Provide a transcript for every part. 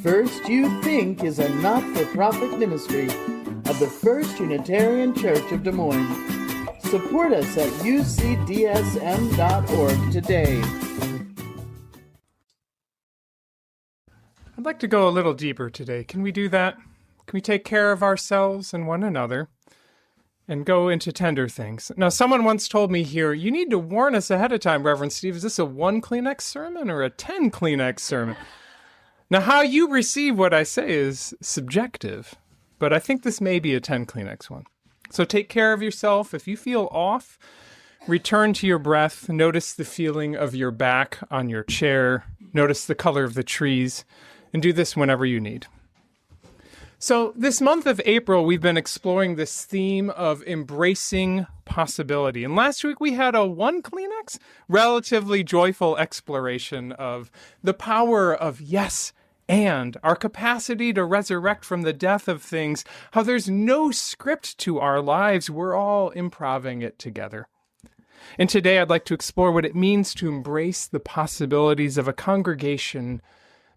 First You Think is a not-for-profit ministry of the First Unitarian Church of Des Moines. Support us at ucdsm.org today. I'd like to go a little deeper today. Can we do that? Can we take care of ourselves and one another and go into tender things? Now, someone once told me here, you need to warn us ahead of time, Reverend Steve. Is this a 1 Kleenex sermon or a 10 Kleenex sermon? Now, how you receive what I say is subjective, but I think this may be a 10 Kleenex one. So take care of yourself. If you feel off, return to your breath. Notice the feeling of your back on your chair. Notice the color of the trees. And do this whenever you need. So this month of April, we've been exploring this theme of embracing possibility. And last week we had a 1 Kleenex, relatively joyful exploration of the power of yes and our capacity to resurrect from the death of things, how there's no script to our lives. We're all improvising it together. And today I'd like to explore what it means to embrace the possibilities of a congregation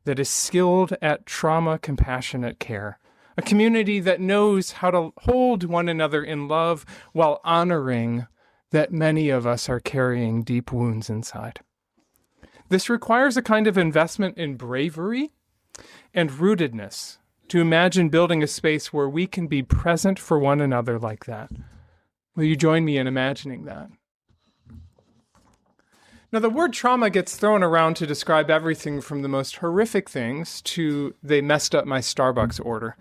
that is skilled at trauma compassionate care, a community that knows how to hold one another in love while honoring that many of us are carrying deep wounds inside. This requires a kind of investment in bravery and rootedness to imagine building a space where we can be present for one another like that. Will you join me in imagining that? Now, the word trauma gets thrown around to describe everything from the most horrific things to they messed up my Starbucks order.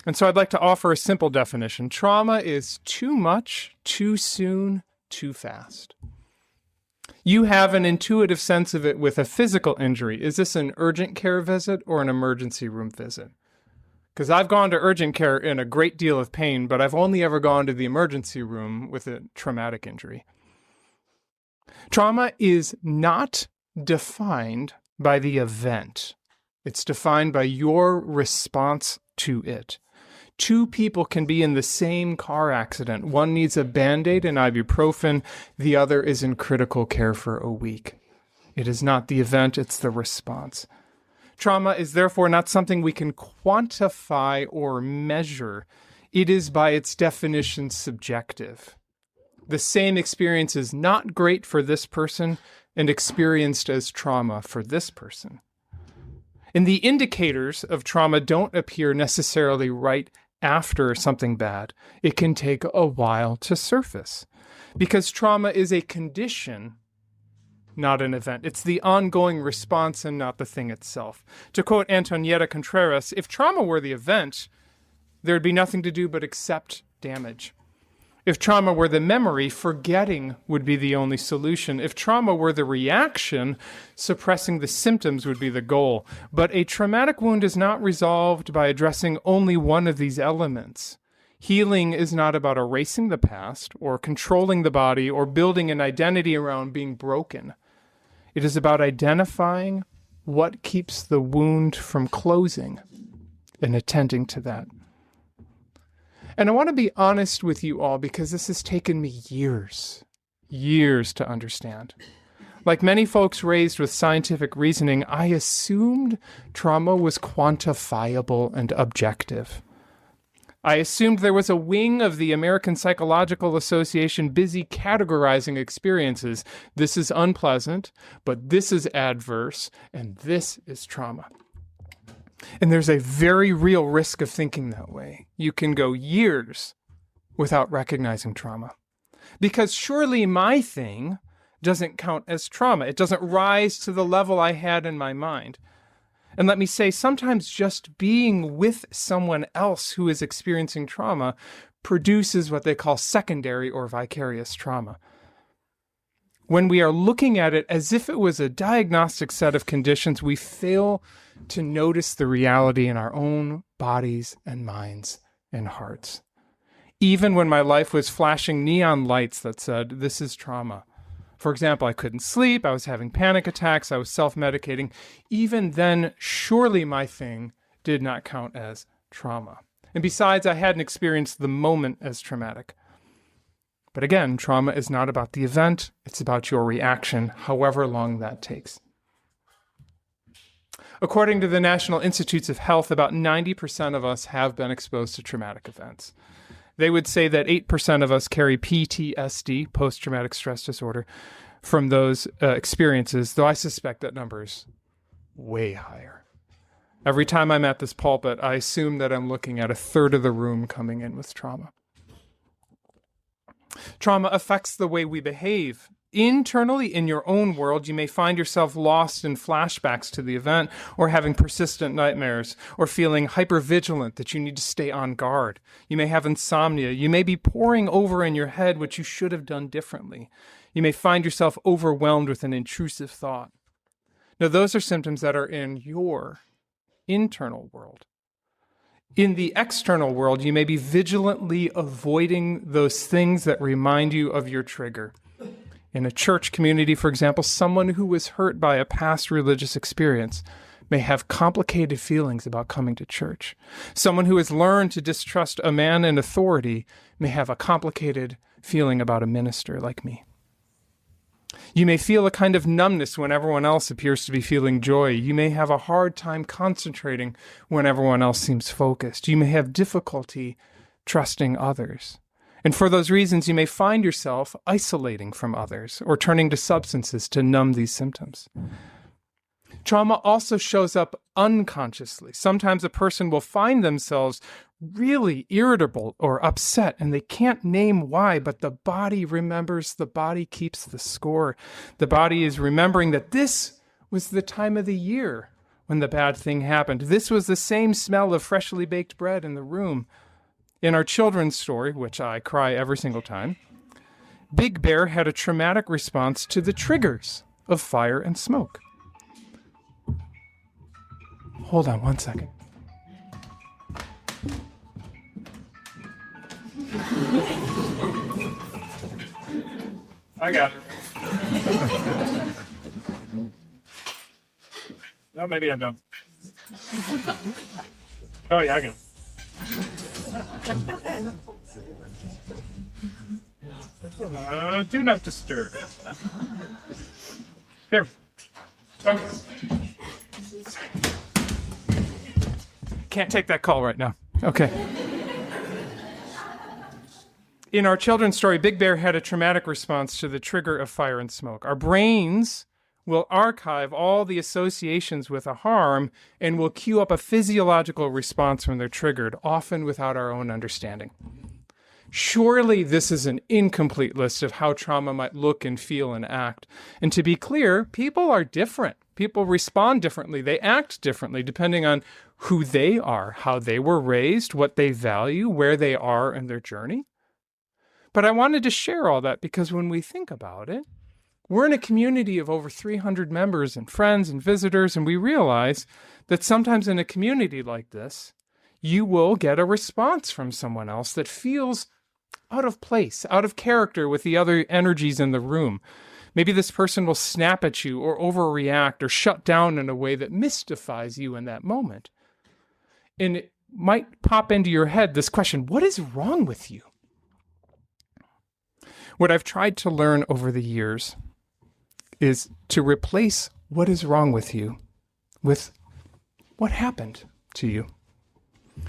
And so I'd like to offer a simple definition. Trauma is too much, too soon, too fast. You have an intuitive sense of it with a physical injury. Is this an urgent care visit or an emergency room visit? Because I've gone to urgent care in a great deal of pain, but I've only ever gone to the emergency room with a traumatic injury. Trauma is not defined by the event. It's defined by your response to it. 2 people can be in the same car accident. One needs a Band-Aid and ibuprofen. The other is in critical care for a week. It is not the event, it's the response. Trauma is therefore not something we can quantify or measure. It is by its definition subjective. The same experience is not great for this person and experienced as trauma for this person. And the indicators of trauma don't appear necessarily right after something bad. It can take a while to surface because trauma is a condition, not an event. It's the ongoing response and not the thing itself. To quote Antonietta Contreras, if trauma were the event, there'd be nothing to do but accept damage. If trauma were the memory, forgetting would be the only solution. If trauma were the reaction, suppressing the symptoms would be the goal. But a traumatic wound is not resolved by addressing only one of these elements. Healing is not about erasing the past or controlling the body or building an identity around being broken. It is about identifying what keeps the wound from closing and attending to that. And I want to be honest with you all because this has taken me years to understand. Like many folks raised with scientific reasoning, I assumed trauma was quantifiable and objective. I assumed there was a wing of the American Psychological Association busy categorizing experiences. This is unpleasant, but this is adverse, and this is trauma. And there's a very real risk of thinking that way. You can go years without recognizing trauma. Because surely my thing doesn't count as trauma. It doesn't rise to the level I had in my mind. And let me say, sometimes just being with someone else who is experiencing trauma produces what they call secondary or vicarious trauma. When we are looking at it as if it was a diagnostic set of conditions, we fail to notice the reality in our own bodies and minds and hearts. Even when my life was flashing neon lights that said, this is trauma. For example, I couldn't sleep, I was having panic attacks, I was self-medicating. Even then, surely my thing did not count as trauma. And besides, I hadn't experienced the moment as traumatic. But again, trauma is not about the event, it's about your reaction, however long that takes. According to the National Institutes of Health, about 90% of us have been exposed to traumatic events. They would say that 8% of us carry PTSD, post-traumatic stress disorder, from those experiences, though I suspect that number is way higher. Every time I'm at this pulpit, I assume that I'm looking at a third of the room coming in with trauma. Trauma affects the way we behave. Internally, in your own world, you may find yourself lost in flashbacks to the event, or having persistent nightmares, or feeling hypervigilant that you need to stay on guard. You may have insomnia. You may be poring over in your head what you should have done differently. You may find yourself overwhelmed with an intrusive thought. Now, those are symptoms that are in your internal world. In the external world, you may be vigilantly avoiding those things that remind you of your trigger. In a church community, for example, someone who was hurt by a past religious experience may have complicated feelings about coming to church. Someone who has learned to distrust a man in authority may have a complicated feeling about a minister like me. You may feel a kind of numbness when everyone else appears to be feeling joy. You may have a hard time concentrating when everyone else seems focused. You may have difficulty trusting others. And for those reasons, you may find yourself isolating from others or turning to substances to numb these symptoms. Trauma also shows up unconsciously. Sometimes a person will find themselves really irritable or upset, and they can't name why, but the body remembers, the body keeps the score. The body is remembering that this was the time of the year when the bad thing happened. This was the same smell of freshly baked bread in the room. In our children's story, which I cry every single time, Big Bear had a traumatic response to the triggers of fire and smoke. Hold on one second. I got it. No, maybe I don't. Oh, yeah, I got it. Do not disturb. Here. Okay. Can't take that call right now. Okay. In our children's story, Big Bear had a traumatic response to the trigger of fire and smoke. Our brains will archive all the associations with a harm and will cue up a physiological response when they're triggered, often without our own understanding. Surely this is an incomplete list of how trauma might look and feel and act. And to be clear, people are different. People respond differently. They act differently depending on who they are, how they were raised, what they value, where they are in their journey. But I wanted to share all that because when we think about it, we're in a community of over 300 members and friends and visitors, and we realize that sometimes in a community like this, you will get a response from someone else that feels out of place, out of character with the other energies in the room. Maybe this person will snap at you or overreact or shut down in a way that mystifies you in that moment. And it might pop into your head this question, what is wrong with you? What I've tried to learn over the years is to replace what is wrong with you with what happened to you.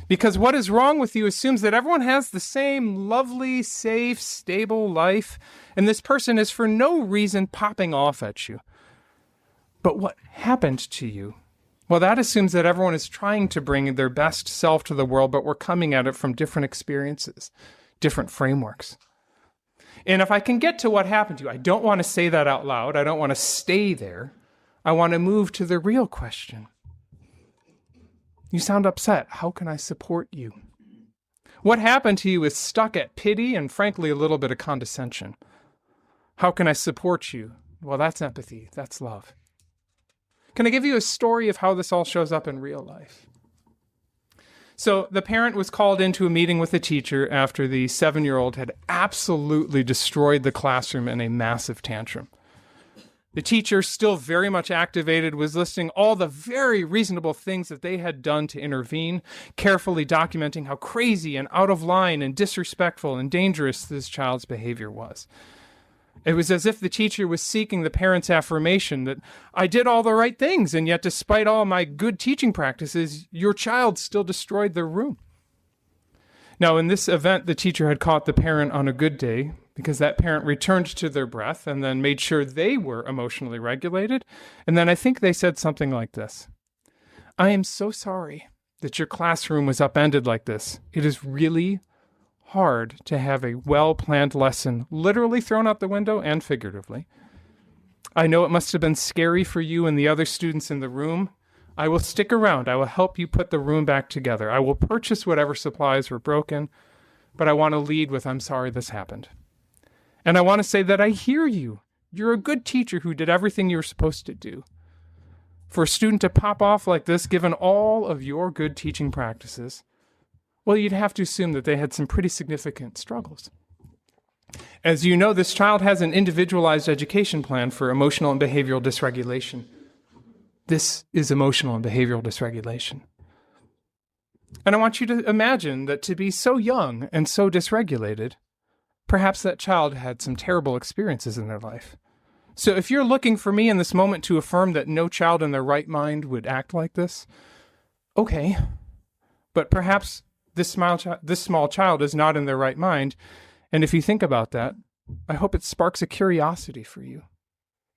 Because what is wrong with you assumes that everyone has the same lovely, safe, stable life, and this person is for no reason popping off at you. But what happened to you? Well, that assumes that everyone is trying to bring their best self to the world, but we're coming at it from different experiences, different frameworks. And if I can get to what happened to you, I don't want to say that out loud. I don't want to stay there. I want to move to the real question. You sound upset. How can I support you? What happened to you is stuck at pity and, frankly, a little bit of condescension. How can I support you? Well, that's empathy. That's love. Can I give you a story of how this all shows up in real life? So the parent was called into a meeting with the teacher after the 7-year-old had absolutely destroyed the classroom in a massive tantrum. The teacher, still very much activated, was listing all the very reasonable things that they had done to intervene, carefully documenting how crazy and out of line and disrespectful and dangerous this child's behavior was. It was as if the teacher was seeking the parent's affirmation that I did all the right things, and yet despite all my good teaching practices, your child still destroyed their room. Now, in this event, the teacher had caught the parent on a good day because that parent returned to their breath and then made sure they were emotionally regulated. And then I think they said something like this: I am so sorry that your classroom was upended like this. It is really hard to have a well-planned lesson literally thrown out the window and figuratively. I know it must have been scary for you and the other students in the room. I will stick around. I will help you put the room back together. I will purchase whatever supplies were broken, but I want to lead with, I'm sorry this happened. And I want to say that I hear you. You're a good teacher who did everything you were supposed to do. For a student to pop off like this, given all of your good teaching practices, well, you'd have to assume that they had some pretty significant struggles. As you know, this child has an individualized education plan for emotional and behavioral dysregulation. This is emotional and behavioral dysregulation. And I want you to imagine that to be so young and so dysregulated, perhaps that child had some terrible experiences in their life. So if you're looking for me in this moment to affirm that no child in their right mind would act like this, okay, but perhaps this small child is not in their right mind. And if you think about that, I hope it sparks a curiosity for you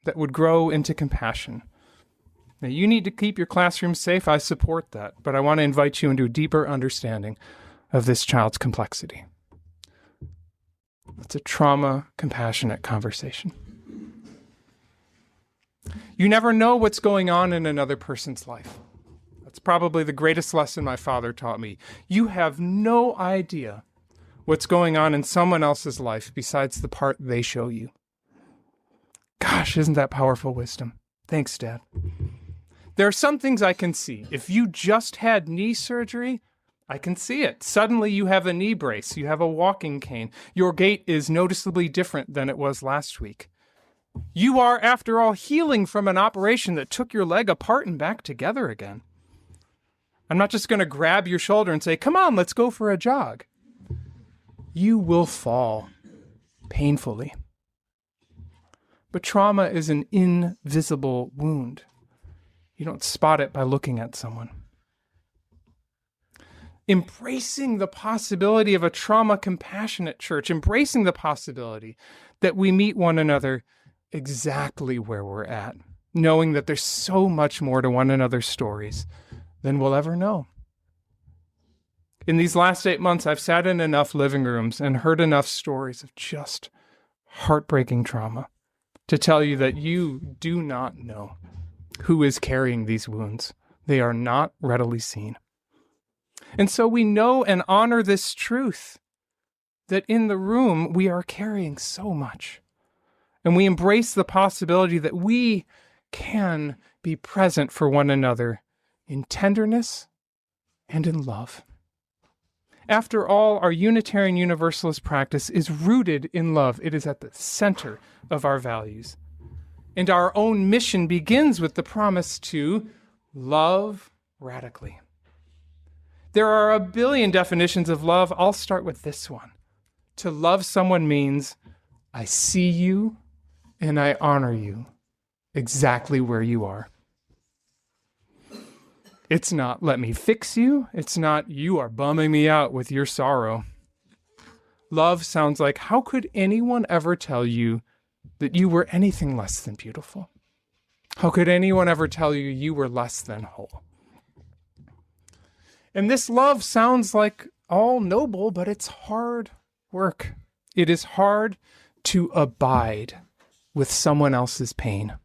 that would grow into compassion. Now, you need to keep your classroom safe. I support that. But I want to invite you into a deeper understanding of this child's complexity. It's a trauma-compassionate conversation. You never know what's going on in another person's life. That's probably the greatest lesson my father taught me. You have no idea what's going on in someone else's life besides the part they show you. Gosh, isn't that powerful wisdom? Thanks, Dad. There are some things I can see. If you just had knee surgery, I can see it. Suddenly you have a knee brace, you have a walking cane. Your gait is noticeably different than it was last week. You are, after all, healing from an operation that took your leg apart and back together again. I'm not just going to grab your shoulder and say, come on, let's go for a jog. You will fall painfully. But trauma is an invisible wound. You don't spot it by looking at someone. Embracing the possibility of a trauma-compassionate church, embracing the possibility that we meet one another exactly where we're at, knowing that there's so much more to one another's stories than we'll ever know. In these last 8 months, I've sat in enough living rooms and heard enough stories of just heartbreaking trauma to tell you that you do not know who is carrying these wounds. They are not readily seen. And so we know and honor this truth that in the room we are carrying so much. And we embrace the possibility that we can be present for one another in tenderness and in love. After all, our Unitarian Universalist practice is rooted in love. It is at the center of our values. And our own mission begins with the promise to love radically. There are a billion definitions of love. I'll start with this one. To love someone means I see you and I honor you exactly where you are. It's not let me fix you. It's not you are bumming me out with your sorrow. Love sounds like how could anyone ever tell you that you were anything less than beautiful? How could anyone ever tell you you were less than whole? And this love sounds like all noble, but it's hard work. It is hard to abide with someone else's pain.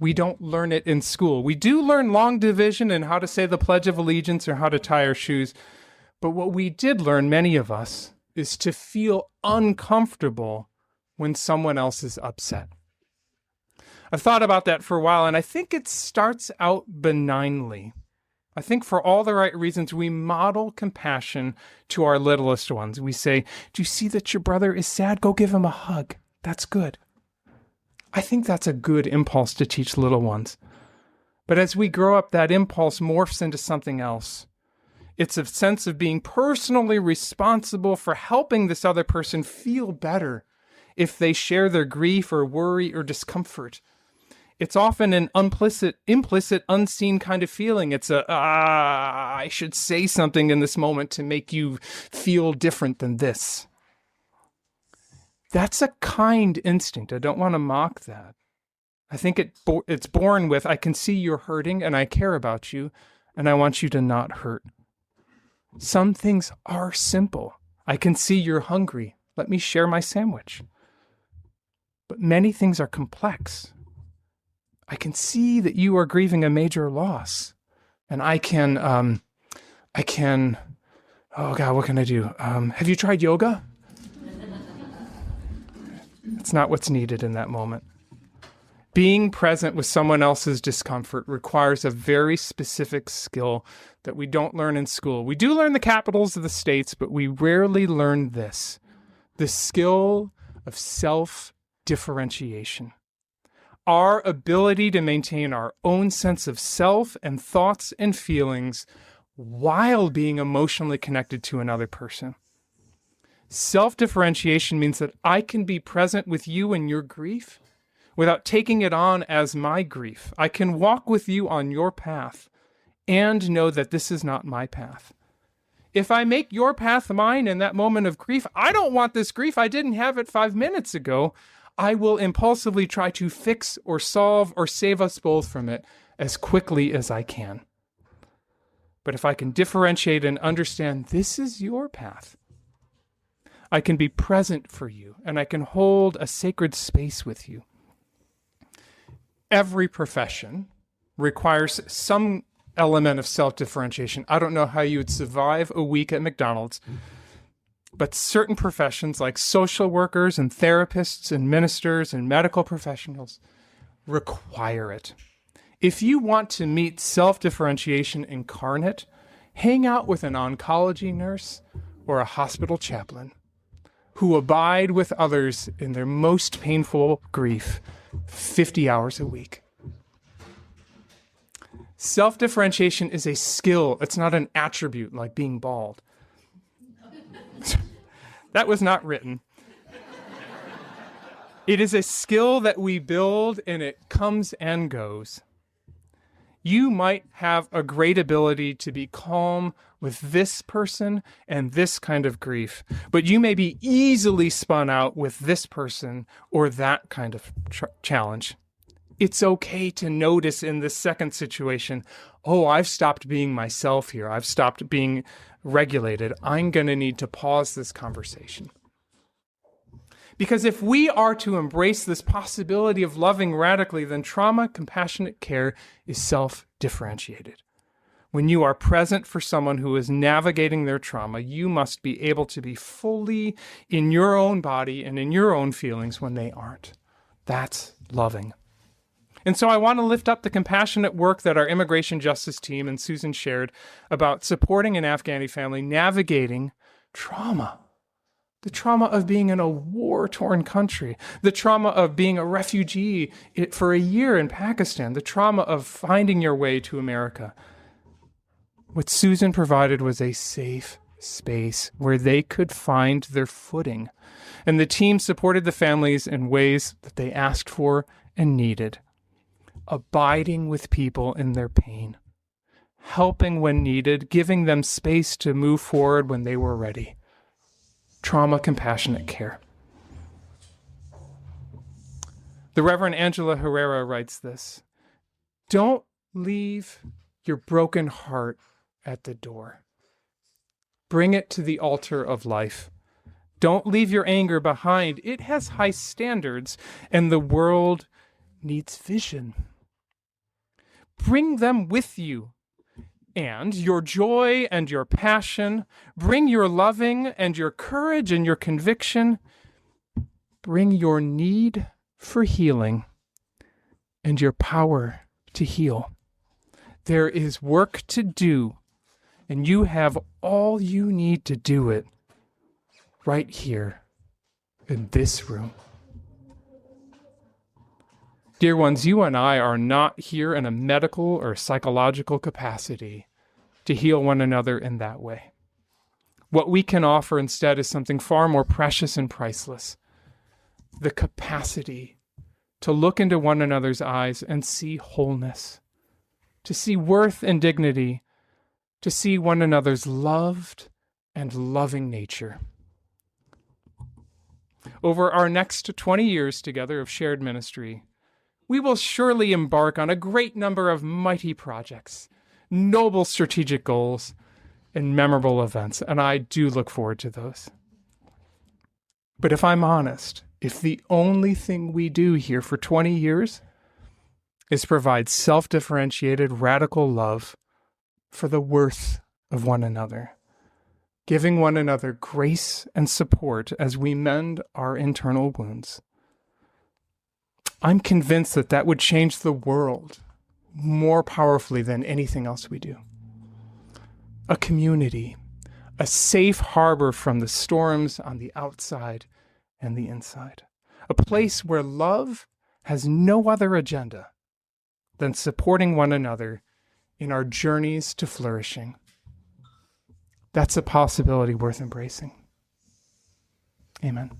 We don't learn it in school. We do learn long division and how to say the Pledge of Allegiance or how to tie our shoes. But what we did learn, many of us, is to feel uncomfortable when someone else is upset. I've thought about that for a while, and I think it starts out benignly. I think for all the right reasons, we model compassion to our littlest ones. We say, do you see that your brother is sad? Go give him a hug. That's good. I think that's a good impulse to teach little ones. But as we grow up, that impulse morphs into something else. It's a sense of being personally responsible for helping this other person feel better. if they share their grief or worry or discomfort. It's often an implicit, unseen kind of feeling. It's I should say something in this moment to make you feel different than this. That's a kind instinct. I don't want to mock that. I think it's born with, I can see you're hurting and I care about you and I want you to not hurt. Some things are simple. I can see you're hungry. Let me share my sandwich. But many things are complex. I can see that you are grieving a major loss. And I can, oh God, what can I do? Have you tried yoga? It's not what's needed in that moment. Being present with someone else's discomfort requires a very specific skill that we don't learn in school. We do learn the capitals of the states, but we rarely learn this, the skill of self-differentiation. Our ability to maintain our own sense of self and thoughts and feelings while being emotionally connected to another person. Self-differentiation means that I can be present with you in your grief without taking it on as my grief. I can walk with you on your path and know that this is not my path. If I make your path mine in that moment of grief, I don't want this grief. I didn't have it 5 minutes ago. I will impulsively try to fix or solve or save us both from it as quickly as I can. But if I can differentiate and understand this is your path, I can be present for you and I can hold a sacred space with you. Every profession requires some element of self-differentiation. I don't know how you would survive a week at McDonald's, but certain professions like social workers and therapists and ministers and medical professionals require it. If you want to meet self-differentiation incarnate, hang out with an oncology nurse or a hospital chaplain who abide with others in their most painful grief 50 hours a week. Self-differentiation is a skill. It's not an attribute like being bald. That was not written. It is a skill that we build and it comes and goes. You might have a great ability to be calm with this person and this kind of grief, but you may be easily spun out with this person or that kind of challenge. It's okay to notice in this second situation, oh, I've stopped being myself here. I've stopped being regulated. I'm going to need to pause this conversation. Because if we are to embrace this possibility of loving radically, then trauma compassionate care is self-differentiated. When you are present for someone who is navigating their trauma, you must be able to be fully in your own body and in your own feelings when they aren't. That's loving. And so I want to lift up the compassionate work that our immigration justice team and Susan shared about supporting an Afghani family navigating trauma. The trauma of being in a war-torn country, the trauma of being a refugee for a year in Pakistan, the trauma of finding your way to America. What Susan provided was a safe space where they could find their footing. And the team supported the families in ways that they asked for and needed. Abiding with people in their pain, helping when needed, giving them space to move forward when they were ready. Trauma compassionate care. The Reverend Angela Herrera writes this: don't leave your broken heart at the door. Bring it to the altar of life. Don't leave your anger behind. It has high standards, and the world needs vision. Bring them with you, and your joy and your passion. Bring your loving and your courage and your conviction. Bring your need for healing and your power to heal. There is work to do, and you have all you need to do it right here in this room. Dear ones, you and I are not here in a medical or psychological capacity to heal one another in that way. What we can offer instead is something far more precious and priceless: the capacity to look into one another's eyes and see wholeness, to see worth and dignity, to see one another's loved and loving nature. Over our next 20 years together of shared ministry, we will surely embark on a great number of mighty projects, noble strategic goals, and memorable events, and I do look forward to those. But if I'm honest, if the only thing we do here for 20 years is provide self-differentiated, radical love for the worth of one another, giving one another grace and support as we mend our internal wounds, I'm convinced that that would change the world more powerfully than anything else we do. A community, a safe harbor from the storms on the outside and the inside. A place where love has no other agenda than supporting one another in our journeys to flourishing. That's a possibility worth embracing. Amen.